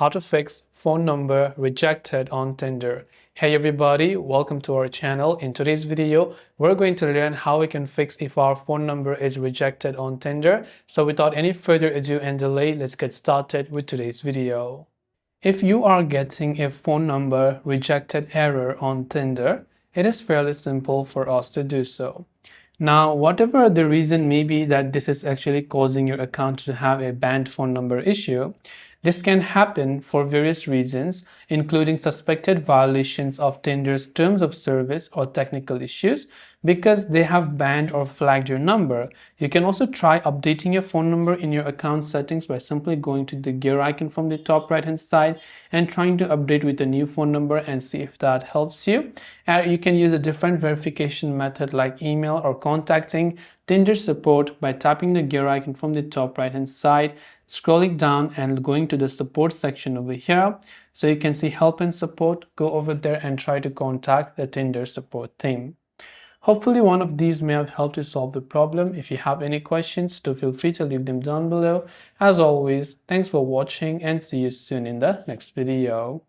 how to fix phone number rejected on Tinder. Hey everybody, welcome to our channel. In today's video, we're going to learn how we can fix if our phone number is rejected on Tinder. So without any further ado and delay, let's get started with today's video. If you are getting a phone number rejected error on Tinder, it is fairly simple for us to do so. Now, whatever the reason may be that this is actually causing your account to have a banned phone number issue, this can happen for various reasons, including suspected violations of Tinder's terms of service or technical issues because they have banned or flagged your number. You can also try updating your phone number in your account settings by simply going to the gear icon from the top right hand side and trying to update with a new phone number and see if that helps you. You can use a different verification method like email or contacting Tinder support by tapping the gear icon from the top right hand side, scrolling down and going to the support section over here. So you can see help and support. Go over there and try to contact the Tinder support team. Hopefully one of these may have helped you solve the problem. If you have any questions, do feel free to leave them down below. As always, thanks for watching and see you soon in the next video.